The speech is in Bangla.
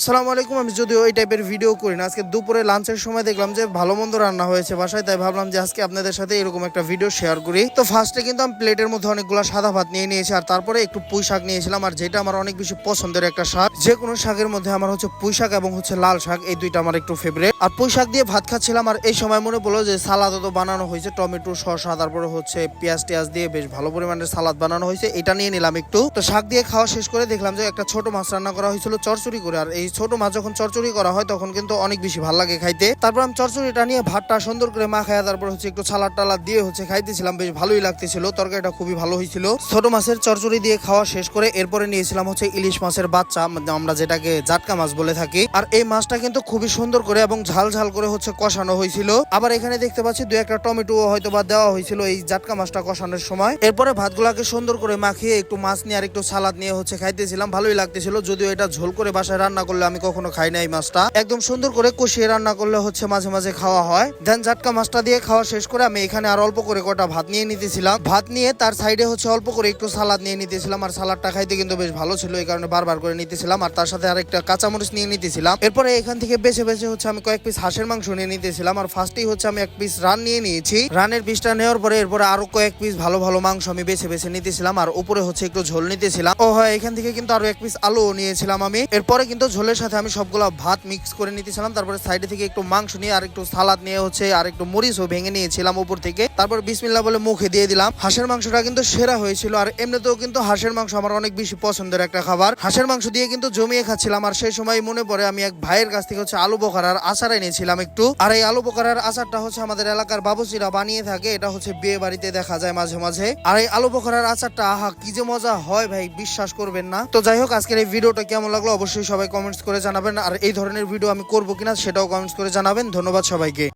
আসসালামু আলাইকুম। আমি যদিও এই টাইপের ভিডিও করি না, আজকে দুপুরে লাঞ্চের সময় দেখলাম যে ভালো মন্দ রান্না হয়েছে বাসায়, তাই ভাবলাম যে আজকে আপনাদের সাথে এরকম একটা ভিডিও শেয়ার করি। তো ফার্স্টে কিন্তু আমি প্লেটের মধ্যে অনেকগুলো সাদা ভাত নিয়ে নিয়েছি, আর তারপরে একটু পুঁই শাক নিয়েছিলাম, আর যেটা আমার অনেক বেশি পছন্দের একটা শাক। যে কোনো শাকের মধ্যে আমার হচ্ছে পুঁই শাক এবং হচ্ছে লাল শাক, এই দুইটা আমার একটু ফেভারিট। আর পুঁই শাক দিয়ে ভাত খাচ্ছিলাম, আর এই সময় মনে পড়লো যে সালাদও তো বানানো হয়েছে, টমেটো শসা তারপরে হচ্ছে পেঁয়াজ টিয়াজ দিয়ে বেশ ভালো পরিমাণের সালাদ বানানো হয়েছে, এটা নিয়ে নিলাম একটু। তো শাক দিয়ে খাওয়া শেষ করে দেখলাম যে একটা ছোট মাছ রান্না করা হয়েছিল চরচড়ি করে, আর এই ছোট মাছ যখন চরচড়ি করা হয় তখন কিন্তু অনেক বেশি ভালো লাগে খাইতে। তারপর আমি চরচড়িটা নিয়ে ভাতটা সুন্দর করে মাখায়া তারপর হচ্ছে একটু সালাদ টালাদ দিয়ে হচ্ছে খাইতেছিলাম, বেশ ভালোই লাগতেছিল, তরকারিটা খুবই ভালো হয়েছিল। ছোট মাছের চরচড়ি দিয়ে খাওয়া শেষ করে এরপরে নিয়েছিলাম হচ্ছে ইলিশ মাছের বাচ্চা, আমরা যেটাকে জাটকা মাছ বলে থাকি। আর এই মাছটা কিন্তু খুবই সুন্দর করে এবং ঝাল ঝাল করে হচ্ছে কষানো হয়েছিল। আবার এখানে দেখতে পাচ্ছি দু একটা টমেটো হয়তো বা দেওয়া হয়েছিল এই জাটকা মাছটা কষানোর সময়। এরপরে ভাতগুলাকে সুন্দর করে মাখিয়ে একটু মাছ নিয়ে আর একটু সালাদ নিয়ে হচ্ছে খাইতেছিলাম, ভালোই লাগতেছিল। যদিও এটা ঝোল করে বাসায় রান্না করলে আমি কখনো খাই না, এই মাছটা একদম সুন্দর করে কষিয়ে রান্না করলে হচ্ছে মাঝে মাঝে খাওয়া হয়। দেন জাটকা মাছটা দিয়ে খাওয়া শেষ করে আমি এখানে আর অল্প করে কটা ভাত নিয়ে নিতেছিলাম, ভাত নিয়ে তার সাইডে হচ্ছে অল্প করে একটু সালাদ নিয়ে নিতেছিলাম। আর সালাদটা খাইতে কিন্তু বেশ ভালো ছিল, এই কারণে বারবার করে নিতেছিলাম, আর তার সাথে আরেকটা কাঁচামরিচ নিয়ে নিতেছিলাম। এরপরে এখান থেকে বেছে বেছে হচ্ছে আমি কয়েক পিস হাঁসের মাংস নিয়ে নিতেছিলাম, আর ফার্স্টেই হচ্ছে আমি এক পিস রান নিয়ে নিয়েছি। রানের পিসটা নেওয়ার পরে এরপরে আরো কয়েক পিস ভালো ভালো মাংস আমি বেছে বেছে নিতেছিলাম, আর উপরে হচ্ছে একটু ঝোল নিতেছিলাম। ও হয়, এখান থেকে কিন্তু আরো এক পিস আলু নিয়েছিলাম আমি। এরপরে কিন্তু ঝোলের সাথে আমি সবগুলো ভাত মিক্স করে নিতেছিলাম, তারপরে সাইডে থেকে একটু মাংস নিয়ে আর একটু সালাদ নিয়ে হচ্ছে আর একটু মরিচও ভেঙে নিয়েছিলাম উপর থেকে, তারপর বিসমিল্লাহ বলে মুখে দিয়ে দিলাম। হাঁসের মাংসটা কিন্তু সেরা হয়েছিল, আর এমনিতেও কিন্তু হাঁসের মাংস আমার অনেক বেশি পছন্দের একটা খাবার। হাঁসের মাংস দিয়ে কিন্তু জমিয়ে খাচ্ছিলাম, আর সেই সময় মনে পড়ে আমি এক ভাইয়ের কাছ থেকে হচ্ছে আলু বোখারার আচার এনেছিলাম একটু। আর এই আলু বোখারার আচারটা হচ্ছে আমাদের এলাকার বাবুচিরা বানিয়ে থাকে, এটা হচ্ছে বিয়ে বাড়িতে দেখা যায় মাঝে মাঝে। আর এই আলু বোখারার আচারটা আহা কি যে মজা হয় ভাই, বিশ্বাস করবেন না। তো যাই হোক, আজকের এই ভিডিওটা কেমন লাগলো অবশ্যই সবাই কমেন্টস করে জানাবেন, আর এই ধরনের ভিডিও আমি করবো কিনা সেটাও কমেন্টস করে জানাবেন। ধন্যবাদ সবাইকে।